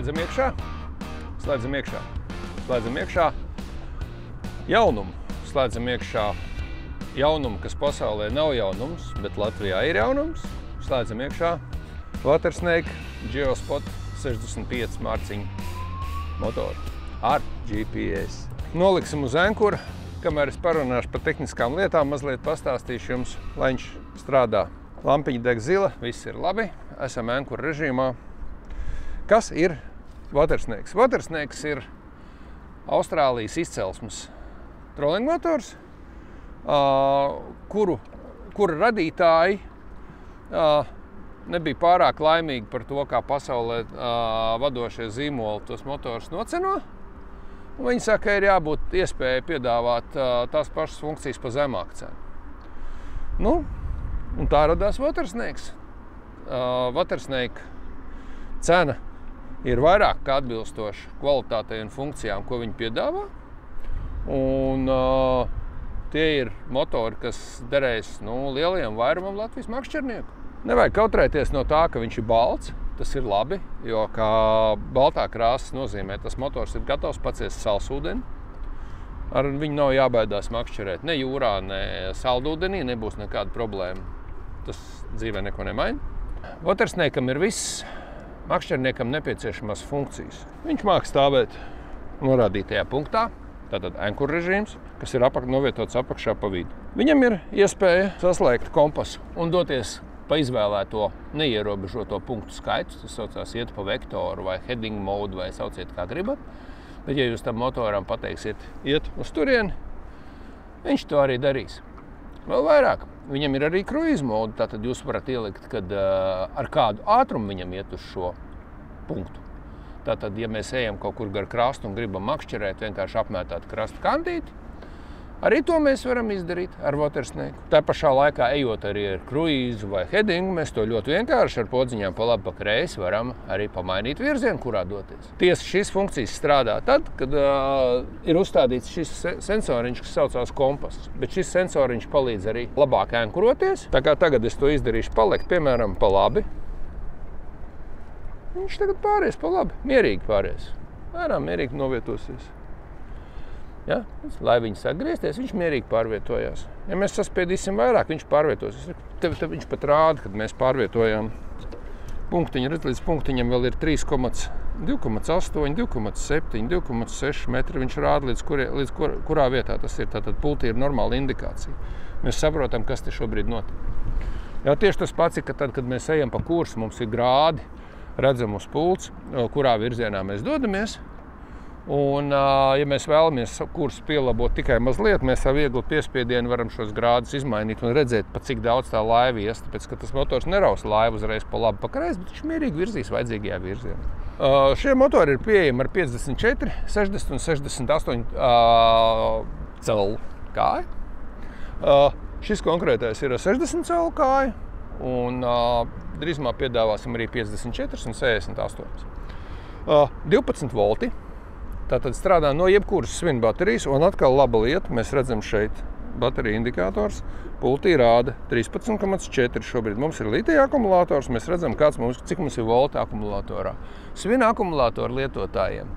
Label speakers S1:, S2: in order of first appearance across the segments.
S1: Slēdzam iekšā, slēdzam iekšā, slēdzam iekšā. Jaunumu. Slēdzam iekšā jaunumu, kas pasaulē nav jaunums, bet Latvijā ir jaunums. Slēdzam iekšā Watersnake Geospot 65 mārciņu motoru ar GPS. Noliksim uz ankura, kamēr es parunāšu par tehniskām lietām, mazliet pastāstīšu jums, lai viņš strādā. Lampiņa deg zila, viss ir labi, esam ankura režīmā. Kas ir Watersnake? Watersnake ir Austrālijas izcelsmes trolling motors, kura radītāji nebija pārāk laimīgi par to, kā pasaulē vadošie zīmoli tos motors noceno. Un viņi saka, ka ir jābūt iespēja piedāvāt tās pašas funkcijas pa zemāku cenu. Nu, un tā radās Watersnake. Watersnake cena ir vairāk kā atbilstoša kvalitātei un funkcijām, ko viņi piedāvā. Un tie ir motori, kas derēs lielajam vairumam Latvijas makšķernieku. Nevajag kautrēties no tā, ka viņš ir balts. Tas ir labi, jo kā baltā krāsas nozīmē, tas motors ir gatavs paciest salsūdeni. Ar viņu nav jābaidās makšķerēt. Ne jūrā, ne saldūdenī nebūs nekāda problēma. Tas dzīvē neko nemaina. Watersnakeam ir viss makšķerniekam nepieciešamās funkcijas. Viņš māk stāvēt norādītajā punktā, tātad ankura režīms, kas ir novietots apakšā pa vidu. Viņam ir iespēja saslēgt kompasu un doties pa izvēlēto neierobežoto punktu skaitu. Tas saucās iet pa vektoru vai heading mode vai sauciet kā gribat. Bet ja jūs tam motoram pateiksiet iet uz turieni, viņš to arī darīs. Vēl vairāk. Viņam ir arī cruise mode, tātad jūs varat ielikt, kad ar kādu ātrumu viņam iet uz šo punktu. Tātad, ja mēs ejam kaut kur gar krastu un gribam makšķerēt, vienkārši apmētāt krastu kantīti, arī to mēs varam izdarīt ar Watersnake. Tā pašā laikā, ejot arī ar cruise vai headingu, mēs to ļoti vienkārši ar podziņām pa labi pa kreisi varam arī pamainīt virzienu, kurā doties. Tiesa, šīs funkcijas strādā tad, kad ir uzstādīts šis sensoriņš, kas saucās kompass. Bet šis sensoriņš palīdz arī labāk ankuroties. Tā kā tagad es to izdarīšu palikt, piemēram, pa labi. Viņš tagad pāries pa labi, mierīgi pāries. Vairām mierīgi novietosies. Ja? Lai viņi sāk griezties, viņš mierīgi pārvietojās. Ja mēs saspiedīsim vairāk, viņš pārvietosies. Tev viņš pat rāda, kad mēs pārvietojām punktiņu. Redz, līdz punktiņam vēl ir 3,2,8, 2,7, 2,6 metri. Viņš rāda, līdz kurā vietā tas ir. Tātad pultī ir normāla indikācija. Mēs saprotam, kas te šobrīd notiek. Jā, tieši tas pats ir, ka tad, kad mēs ejam pa kursu, mums ir grādi, redzam uz pults, kurā virzienā mēs dodamies. Un, ja mēs vēlamies kursu pielabot tikai mazliet, mēs ar vieglu piespiedienu varam šos grādus izmainīt un redzēt, pa cik daudz tā laiva ies, tāpēc, ka tas motors neraus laivu uzreiz pa labi pa kreisi, bet viņš mierīgi virzīs vajadzīgajā virzienā. Šie motori ir pieejami ar 54, 60 un 68 celu kāju. Šis konkrētais ir ar 60 celu kāju. Un drīzumā piedāvāsim arī 54 un 68. 12 volti. Tātad strādā no jebkuras svina baterijas. Un atkal laba lieta, mēs redzam šeit baterija indikators. Pultī rāda 13,4. Šobrīd mums ir litija akumulators. Mēs redzam, cik mums ir volti akumulatorā. Svina akumulatoru lietotājiem.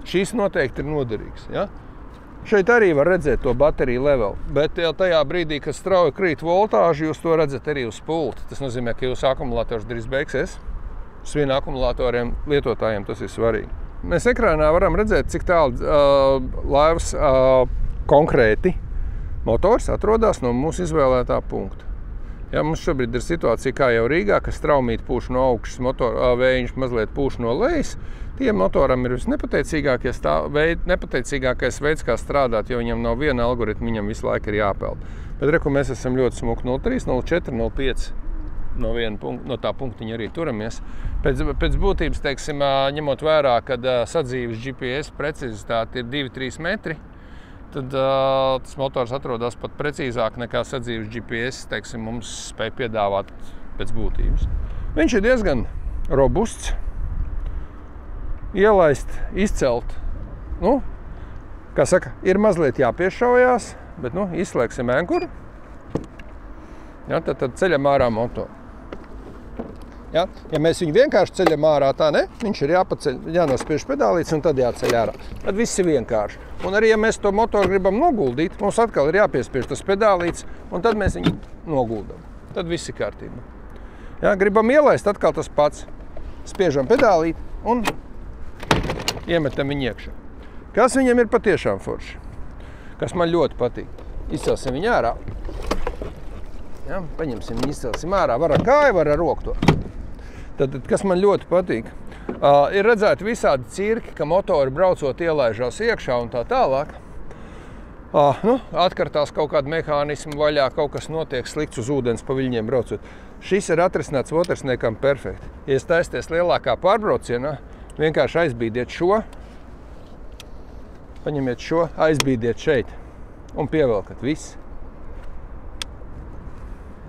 S1: Šīs noteikti ir noderīgs. Ja? Šeit arī var redzēt to bateriju levelu, bet tajā brīdī, kad strauji krīt voltāži, jūs to redzat arī uz pulti. Tas nozīmē, ka jūsu akumulators drīz beigsies. Svina akumulatoriem lietotājiem tas ir svarīgi. Mēs ekrānā varam redzēt, cik tālu laivas konkrēti motors atrodas no mūsu izvēlētā punkta. Ja, mums šobrīd ir situācija kā jau Rīgā, ka straumīti pūš no augšas, vējš mazliet pūš no lejas. Tiem motoram ir nepateicīgākais veids, kā strādāt, jo viņam nav viena algoritma, viņam visu laiku ir jāpeld. Bet reku, mēs esam ļoti smuki 0,3, 0,4, 0,5 no tā punktiņa arī turamies. Pēc būtības, teiksim, ņemot vērā, kad sadzīves GPS precizitāte ir 2-3 metri, tad tas motors atrodas pat precīzāk nekā sadzīves GPS, teiksim, mums spēj piedāvāt pēc būtības. Viņš ir diezgan robusts, ielaist, izcelt. Kā saka, ir mazliet jāpiešaujās, bet izslēgsim ankuru. Ja, tad ceļam ārā motoru. Ja? Ja mēs viņu vienkārši ceļam ārā, tā ne, viņš ir jāpaceļ, jānospiež pedālītes un tad jāceļ ārā. Tad viss ir vienkārši. Un arī, ja mēs to motoru gribam noguldīt, mums atkal ir jāpiespiež tas pedālītes un tad mēs viņu noguldam. Tad viss ir kārtībā. Ja? Gribam ielaist, atkal tas pats. Spiežam pedālīti un iemetam viņu iekšā. Kas viņam ir patiešām forši? Kas man ļoti patīk? Izcelsim viņu ārā. Ja, paņemsim viņu, izcelsim ārā. Var ar kāju, var ar roku to. Tad, kas man ļoti patīk, ir redzēti visādi cirki, ka motori braucot ielaižās iekšā un tā tālāk. Atkartās kaut kāda mehānisma vaļā, kaut kas notiek slikts uz ūdens pa viļņiem braucot. Šis ir atrisināts Watersnake perfekti. Ja es taisties lielākā pārbraucienā, vienkārši aizbīdiet šo, paņemiet šo, aizbīdiet šeit un pievelkat viss.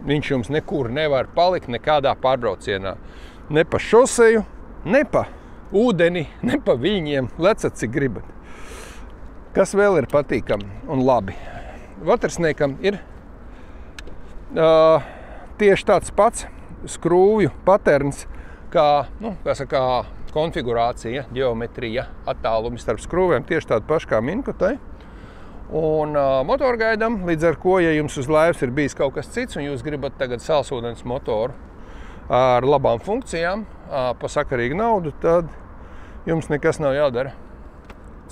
S1: Viņš jums nekur nevar palikt nekādā pārbraucienā. Ne pa šoseju, ne pa ūdeni, ne pa viļņiem. Lecat, cik gribat. Kas vēl ir patīkami un labi? Watersnake ir tieši tāds pats skrūvju paterns, kā konfigurācija, ģeometrija, attālumi starp skrūvēm, tieši tādi paši kā Minkotai. Un motorgaidam, līdz ar ko, ja jums uz laivas ir bijis kaut kas cits un jūs gribat tagad salsūdens motoru ar labām funkcijām, pa sakarīgu naudu, tad jums nekas nav jādara.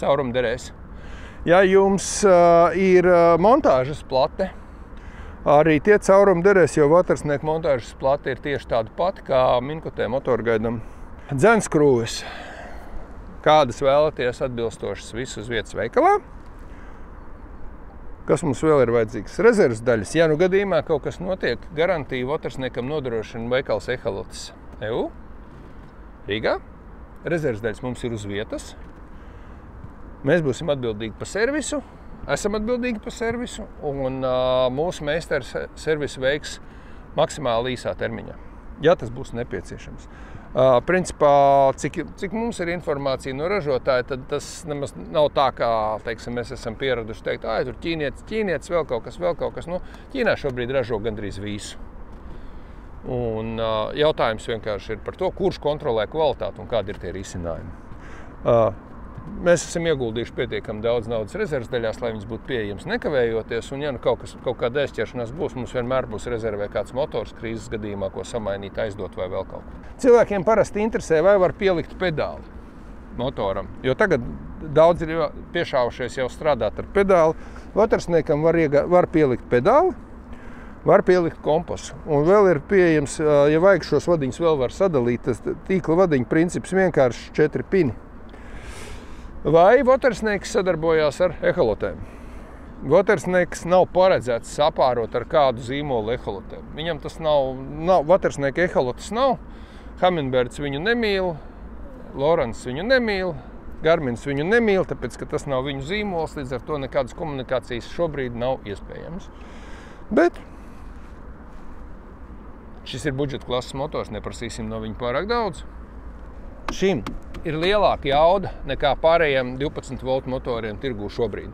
S1: Caurumu derēs. Ja jums ir montāžas plate, arī tie caurumi derēs, jo Watersnake montāžas plate ir tieši tāda pati kā Minkotē motorgaidam. Dzenskrūves, kādas vēlaties atbilstošas visu uz vietas veikalā. Kas mums vēl ir vajadzīgs? Rezerves daļas. Ja nu gadījumā kaut kas notiek, garantija Watersnakeam nodrošina veikals Ehalotas EU Rīgā. Rezerves daļas mums ir uz vietas. Mēs būsim atbildīgi par servisu, esam atbildīgi par servisu, un mūsu meistars servisu veiks maksimāli īsā termiņā, ja tas būs nepieciešams. Principā, cik mums ir informācija no ražotāja, tad tas nemaz nav tā, kā, teiksim, mēs esam pieraduši teikt, tur ķīnietis, vēl kaut kas. Nu, Ķīnā šobrīd ražo gandrīz visu. Un jautājums vienkārši ir par to, kurš kontrolē kvalitāti un kādi ir tie risinājumi. Mēs esam ieguldījuši pietiekami daudz naudas rezerves daļās, lai viņas būtu pieejams nekavējoties, un ja nu kaut kāda aizķeršanās būs, mums vienmēr būs rezervē kāds motors krīzes gadījumā, ko samainīt, aizdot vai vēl kaut ko. Cilvēkiem parasti interesē, vai var pielikt pedāli motoram, jo tagad daudz ir piešāvušies jau strādāt ar pedāli. Watersnakeam var pielikt pedāli, var pielikt kompasu, un vēl ir pieejams, ja vajag šos vadiņus vēl var sadalīt, tas tīkla vadiņu princips vienkārši 4 pini. Vai Watersnake sadarbojās ar ehalotēm? Watersnake nav paredzēts sapārot ar kādu zīmolu ehalotēm. Viņam tas nav Watersnake ehalotas nav, Humminbirds viņu nemīl, Lowrance viņu nemīl, Garmins viņu nemīl, tāpēc, ka tas nav viņu zīmols, līdz ar to nekādas komunikācijas šobrīd nav iespējams. Bet šis ir budžeta klases motors, neprasīsim no viņa pārāk daudz. Šim ir lielāka jauda nekā pārējiem 12 volt motoriem tirgū šobrīd.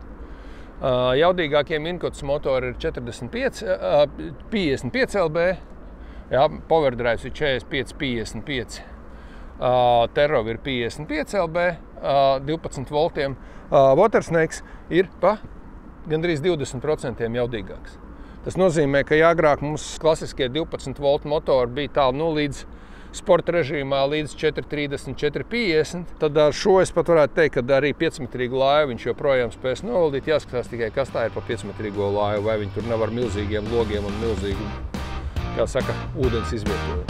S1: Jaudīgākie Minkotas motori ir 55 LB, Power Drive ir 45-55, Terror ir 55 LB, 12 voltiem. Watersnake ir pa gandrīz 20% jaudīgāks. Tas nozīmē, ka agrāk mums klasiskie 12 volt motori bija tālu līdz sporta režīmā līdz 4.30, 4.50. Tad ar šo es pat varētu teikt, ka arī 5-metrīgu laivu viņš joprojām spēs novaldīt. Jāskatās tikai, kas tā ir pa 5-metrīgo laivu, vai viņi tur nav ar milzīgiem logiem un milzīgu, kā saka, ūdens izvietojumu.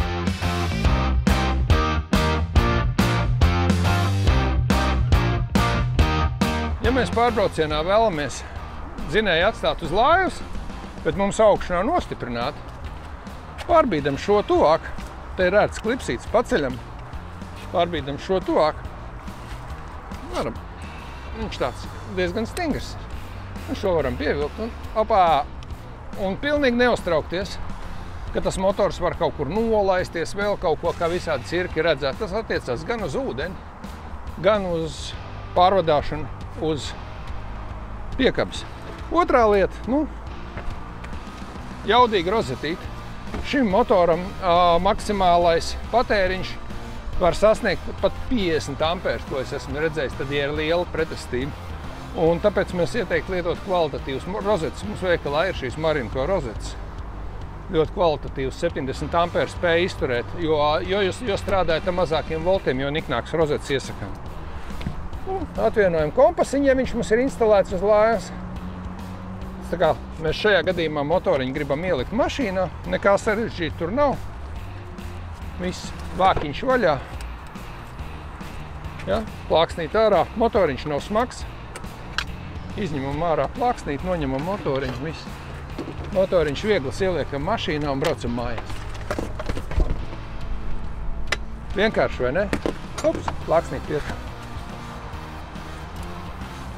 S1: Ja mēs pārbraucienā vēlamies dzinēju atstāt uz laivas, bet mums augšu nav nostiprināta, pārbīdam šo tuvāk. Te ir ērts klipsīts, paceļam, pārbīdam šo tuvāk. Varam. Viņš tāds diezgan stingrs. Un šo varam pievilkt un pilnīgi neuztraukties, ka tas motors var kaut kur nolaisties, vēl kaut ko, kā visādi cirki redzēt. Tas attiecās gan uz ūdeni, gan uz pārvadāšanu, uz piekabes. Otrā lieta, jaudīga rozetīte. Šim motoram maksimālais patēriņš var sasniegt pat 50 amperes, ko es esmu redzējis, tad ir liela pretestība. Un tāpēc mēs ieteiktu lietot kvalitatīvas rozetes. Mums veikalā ir šīs Marinko rozetes. Ļoti kvalitatīvas, 70 amperes spēja izturēt, jo jūs strādājat ar mazākiem voltiem, jo niknāks rozetes iesakām. Atvienojam kompasiņu, ja viņš mums ir instalēts uz lājas. Tā kā mēs šajā gadījumā motoriņu gribam ielikt mašīnā, nekā sarežģīt tur nav. Viss vākiņš vaļā. Ja, plāksnīt ārā, motoriņš nav smags. Izņemam ārā plāksnīt, noņemam motoriņu, viss. Motoriņš vieglas ieliekam mašīnā un braucam mājās. Vienkārši, vai ne? Ups, plāksnīt piekā.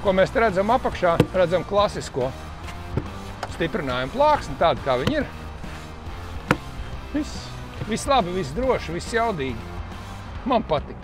S1: Ko mēs redzam apakšā? Redzam klasisko stiprinājumu plāksni, tādu kā viņi ir. Viss labi, viss droši, viss jaudīgi. Man patīk.